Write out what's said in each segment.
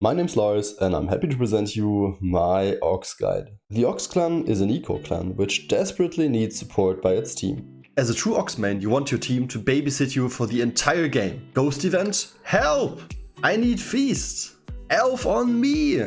My name's Lars and I'm happy to present you my Ox guide. The Ox clan is an eco clan which desperately needs support by its team. As a true Ox main, you want your team to babysit you for the entire game. Ghost event? Help! I need feast! Elf on me!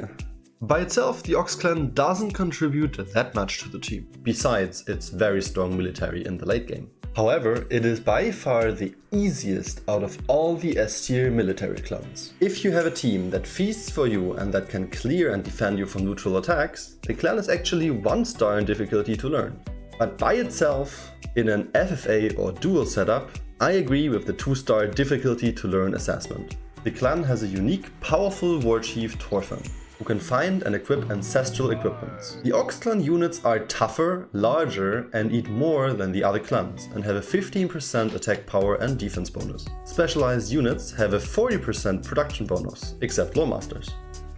By itself, the Ox clan doesn't contribute that much to the team, besides its very strong military in the late game. However, it is by far the easiest out of all the S-tier military clans. If you have a team that feasts for you and that can clear and defend you from neutral attacks, the clan is actually 1 star in difficulty to learn. But by itself, in an FFA or dual setup, I agree with the 2-star difficulty to learn assessment. The clan has a unique, powerful war chief Thorfinn, who can find and equip ancestral equipments. The Ox clan units are tougher, larger and eat more than the other clans and have a 15% attack power and defense bonus. Specialized units have a 40% production bonus, except Loremasters.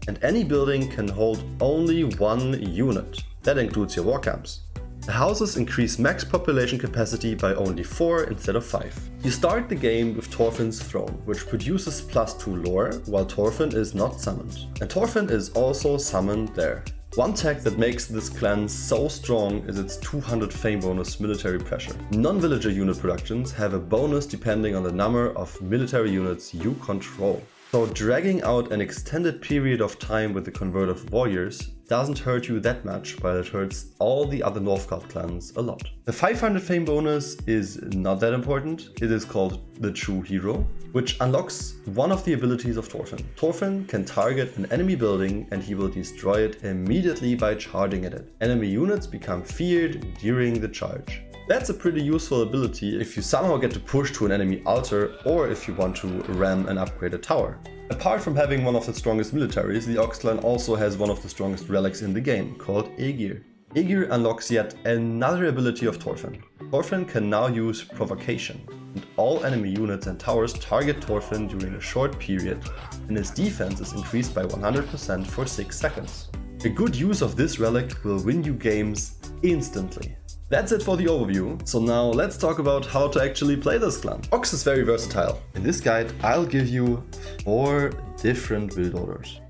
And any building can hold only 1 unit. That includes your war camps. The houses increase max population capacity by only 4 instead of 5. You start the game with Thorfinn's throne, which produces +2 lore, while Thorfinn is not summoned. And Thorfinn is also summoned there. One tech that makes this clan so strong is its 200 fame bonus military pressure. Non-villager unit productions have a bonus depending on the number of military units you control. So dragging out an extended period of time with the converted warriors doesn't hurt you that much, while it hurts all the other Northgard clans a lot. The 500 fame bonus is not that important. It is called the True Hero, which unlocks one of the abilities of Thorfinn. Thorfinn can target an enemy building and he will destroy it immediately by charging at it. Enemy units become feared during the charge. That's a pretty useful ability if you somehow get to push to an enemy altar or if you want to ram and upgrade a tower. Apart from having one of the strongest militaries, the Ox clan also has one of the strongest relics in the game, called Aegir. Aegir unlocks yet another ability of Thorfinn. Thorfinn can now use Provocation, and all enemy units and towers target Thorfinn during a short period, and his defense is increased by 100% for 6 seconds. A good use of this relic will win you games instantly. That's it for the overview, so now let's talk about how to actually play this clan. Ox is very versatile. In this guide, I'll give you 4 different build orders.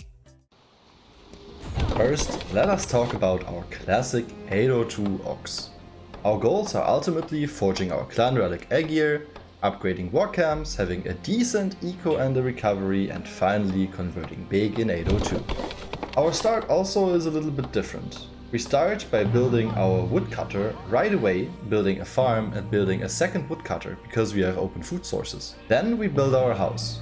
First, let us talk about our classic 802 Ox. Our goals are ultimately forging our clan relic Aegir, upgrading war camps, having a decent eco and a recovery, and finally converting big in 802. Our start also is a little bit different. We start by building our woodcutter right away, building a farm and building a second woodcutter because we have open food sources. Then we build our house.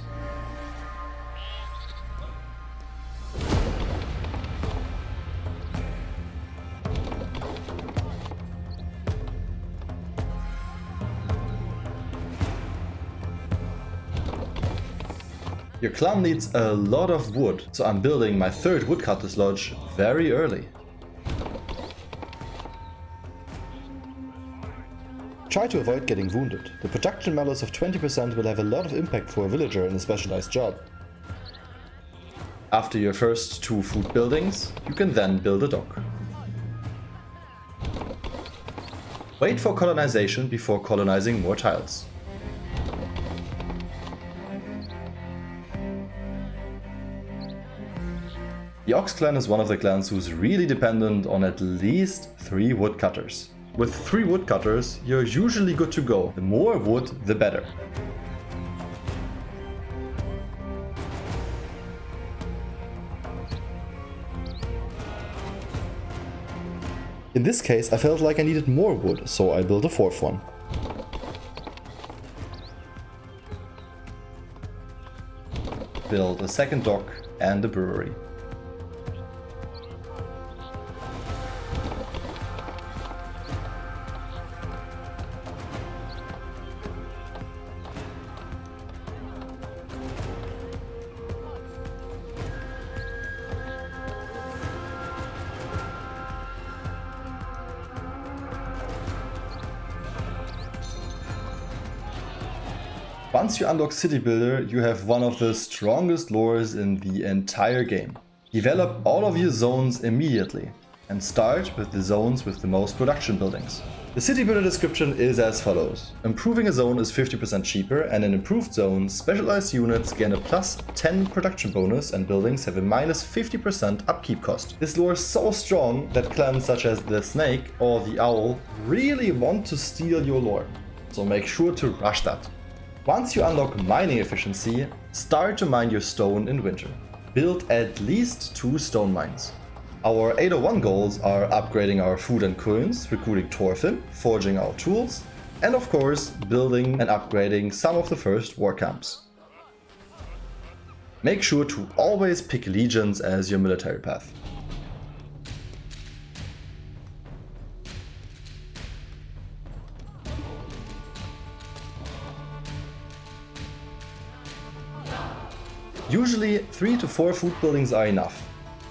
Your clan needs a lot of wood, so I'm building my 3rd woodcutter's lodge very early. Try to avoid getting wounded. The production malus of 20% will have a lot of impact for a villager in a specialized job. After your first 2 food buildings, you can then build a dock. Wait for colonization before colonizing more tiles. The Ox clan is one of the clans who's really dependent on at least 3 woodcutters. With 3 woodcutters, you're usually good to go. The more wood, the better. In this case, I felt like I needed more wood, so I built a 4th one. Build a 2nd dock and a brewery. Once you unlock City Builder, you have one of the strongest lores in the entire game. Develop all of your zones immediately. and start with the zones with the most production buildings. The city builder description is as follows. Improving a zone is 50% cheaper, and in improved zones, specialized units gain a plus 10 production bonus and buildings have a minus 50% upkeep cost. This lore is so strong that clans such as the Snake or the Owl really want to steal your lore, so make sure to rush that. Once you unlock mining efficiency, start to mine your stone in winter. Build at least 2 stone mines. Our 801 goals are upgrading our food and coins, recruiting Thorfinn, forging our tools, and of course building and upgrading some of the first war camps. Make sure to always pick legions as your military path. Usually 3 to 4 food buildings are enough.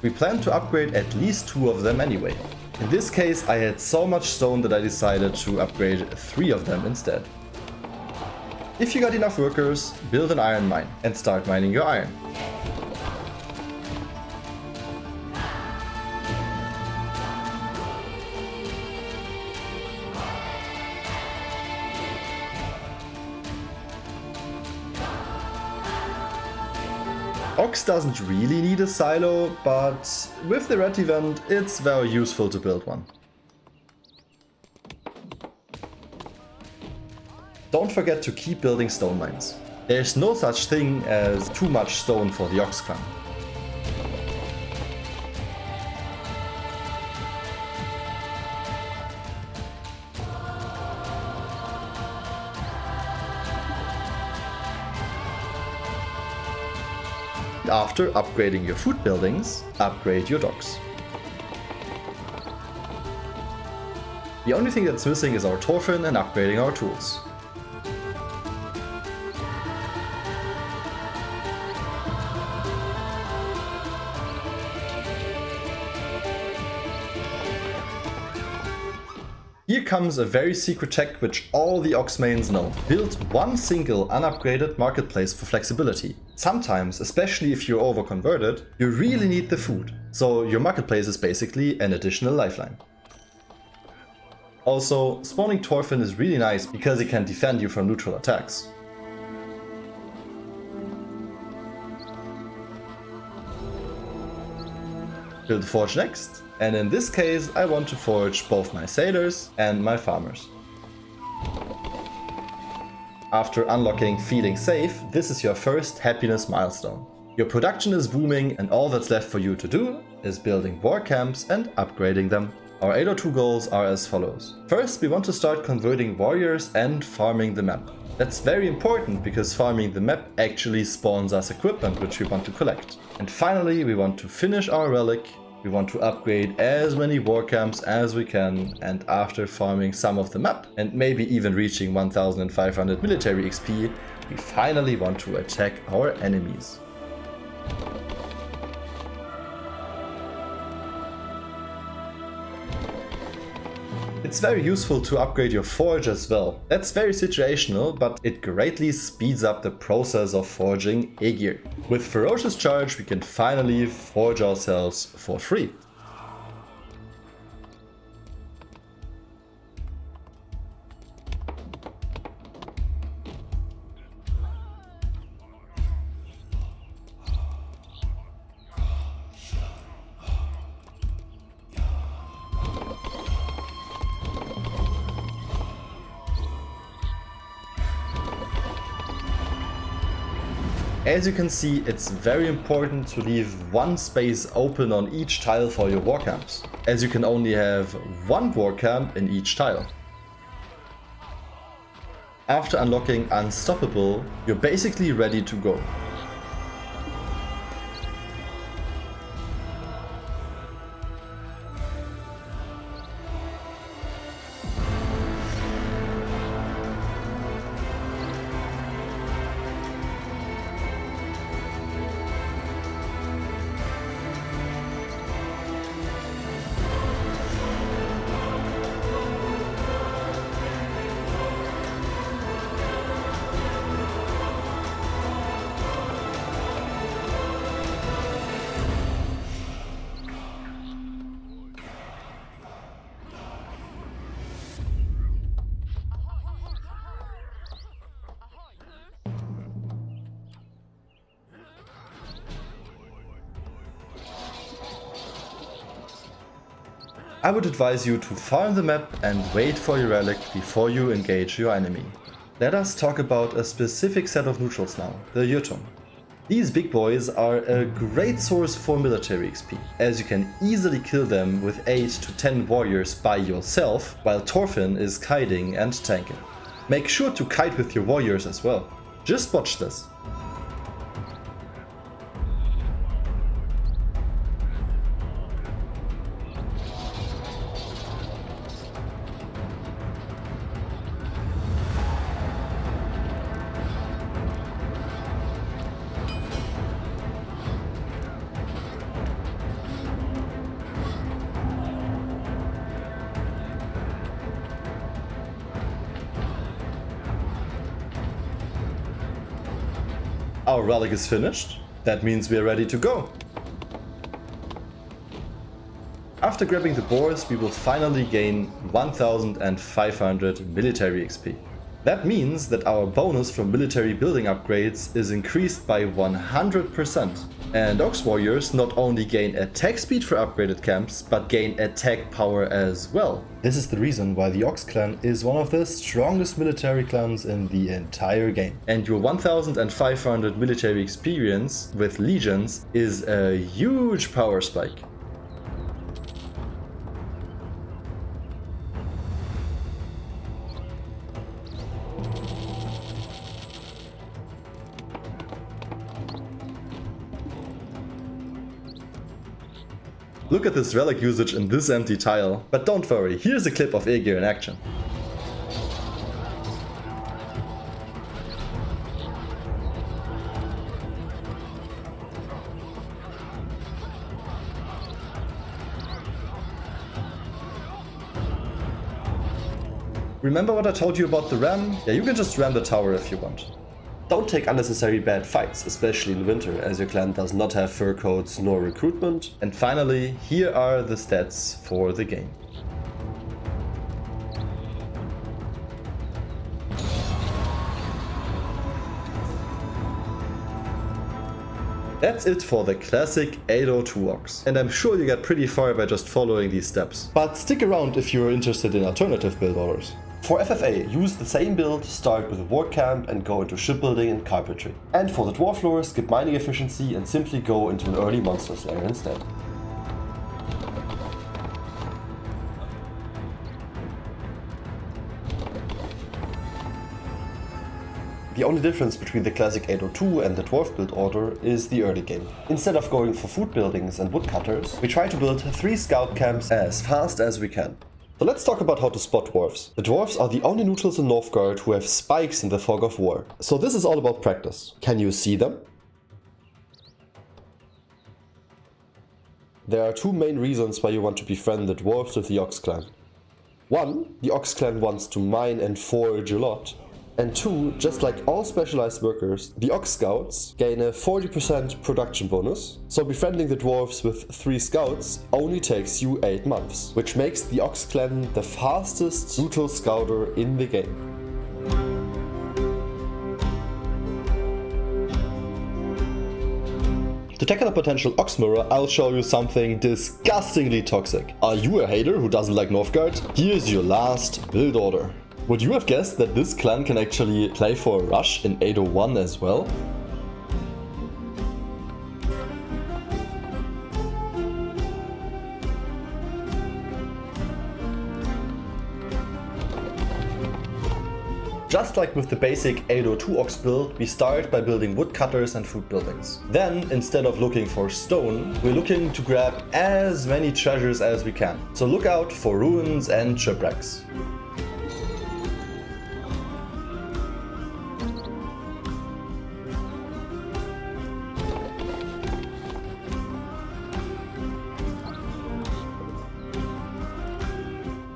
We plan to upgrade at least 2 of them anyway. In this case I had so much stone that I decided to upgrade 3 of them instead. If you got enough workers, build an iron mine and start mining your iron. Ox doesn't really need a silo, but with the red event it's very useful to build one. Don't forget to keep building stone mines. There's no such thing as too much stone for the Ox clan. After upgrading your food buildings, upgrade your docks. The only thing that's missing is our Thorfinn and upgrading our tools. Here comes a very secret tech which all the Ox mains know. Build one single unupgraded marketplace for flexibility. Sometimes, especially if you're overconverted, you really need the food, so your marketplace is basically an additional lifeline. Also, spawning Thorfinn is really nice because he can defend you from neutral attacks. Build a forge next, and in this case I want to forge both my sailors and my farmers. After unlocking Feeling Safe, this is your first happiness milestone. Your production is booming and all that's left for you to do is building war camps and upgrading them. Our 802 goals are as follows. First, we want to start converting warriors and farming the map. That's very important because farming the map actually spawns us equipment which we want to collect. And finally, we want to finish our relic. We want to upgrade as many war camps as we can, and after farming some of the map and maybe even reaching 1500 military XP, we finally want to attack our enemies. It's very useful to upgrade your forge as well. That's very situational, but it greatly speeds up the process of forging Aegir. With Ferocious Charge we can finally forge ourselves for free. As you can see, it's very important to leave one space open on each tile for your war camps, as you can only have one war camp in each tile. After unlocking Unstoppable, you're basically ready to go. I would advise you to farm the map and wait for your relic before you engage your enemy. Let us talk about a specific set of neutrals now, the Jötunn. These big boys are a great source for military XP, as you can easily kill them with 8 to 10 warriors by yourself, while Thorfinn is kiting and tanking. Make sure to kite with your warriors as well. Just watch this. Our relic is finished. That means we are ready to go. After grabbing the boars, we will finally gain 1500 military XP. That means that our bonus from military building upgrades is increased by 100%. And Ox Warriors not only gain attack speed for upgraded camps, but gain attack power as well. This is the reason why the Ox clan is one of the strongest military clans in the entire game. And your 1500 military experience with legions is a huge power spike. Look at this relic usage in this empty tile, but don't worry, here's a clip of Aegir in action. Remember what I told you about the ram? Yeah, you can just ram the tower if you want. Don't take unnecessary bad fights, especially in winter, as your clan does not have fur coats nor recruitment. And finally, here are the stats for the game. That's it for the classic 802 Ox, and I'm sure you got pretty far by just following these steps. But stick around if you're interested in alternative build orders. For FFA, use the same build, start with a war camp and go into shipbuilding and carpentry. And for the Dwarf Lore, skip mining efficiency and simply go into an early monsters area instead. The only difference between the classic 802 and the dwarf build order is the early game. Instead of going for food buildings and woodcutters, we try to build 3 scout camps as fast as we can. So let's talk about how to spot dwarves. The dwarves are the only neutrals in Northgard who have spikes in the fog of war. So this is all about practice. Can you see them? There are 2 main reasons why you want to befriend the dwarves with the Ox clan. 1, the Ox clan wants to mine and forage a lot. And 2, just like all specialized workers, the Ox Scouts gain a 40% production bonus, so befriending the dwarves with 3 scouts only takes you 8 months, which makes the Ox clan the fastest neutral scouter in the game. To tackle a potential Ox mirror, I'll show you something disgustingly toxic. Are you a hater who doesn't like Northgard? Here's your last build order. Would you have guessed that this clan can actually play for a rush in 801 as well? Just like with the basic 802 Ox build, we start by building woodcutters and food buildings. Then, instead of looking for stone, we're looking to grab as many treasures as we can. So look out for ruins and shipwrecks.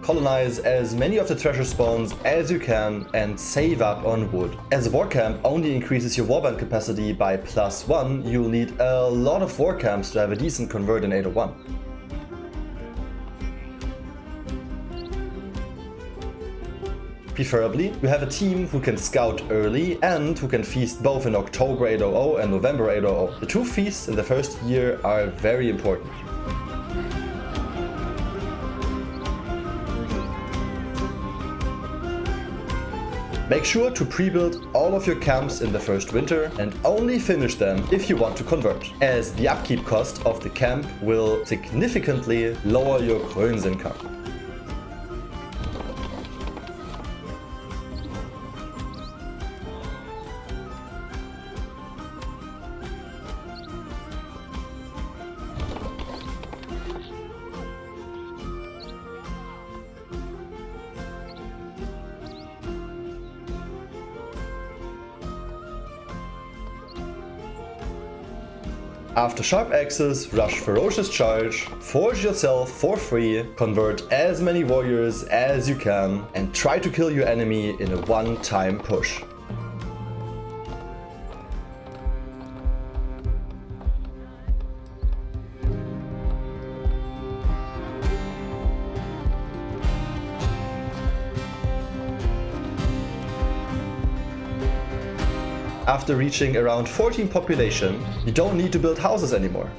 Colonize as many of the treasure spawns as you can and save up on wood. As a war camp only increases your warband capacity by +1, you'll need a lot of war camps to have a decent convert in 801. Preferably, you have a team who can scout early and who can feast both in October 800 and November 800. The 2 feasts in the first year are very important. Make sure to pre-build all of your camps in the first winter and only finish them if you want to convert, as the upkeep cost of the camp will significantly lower your coins income. After sharp axes, rush ferocious charge, forge yourself for free, convert as many warriors as you can, and try to kill your enemy in a one-time push. After reaching around 14 population, you don't need to build houses anymore.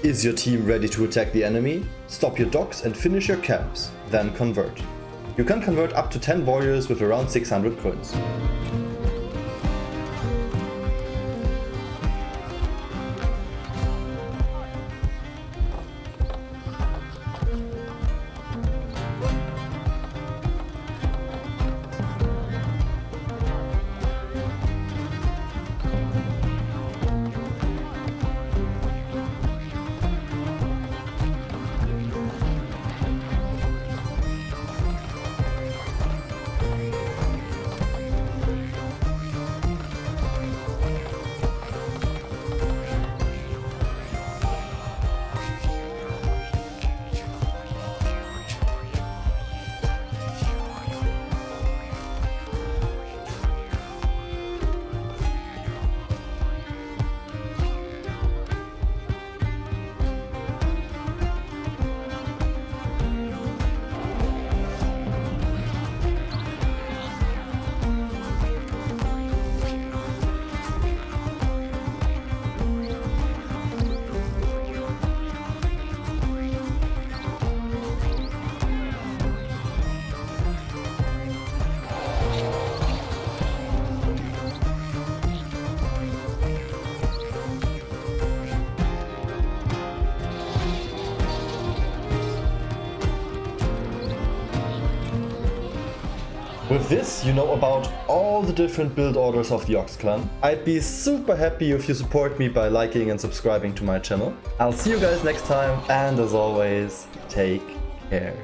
Is your team ready to attack the enemy? Stop your docks and finish your camps, then convert. You can convert up to 10 warriors with around 600 coins. With this, you know about all the different build orders of the Ox clan. I'd be super happy if you support me by liking and subscribing to my channel. I'll see you guys next time, and as always, take care.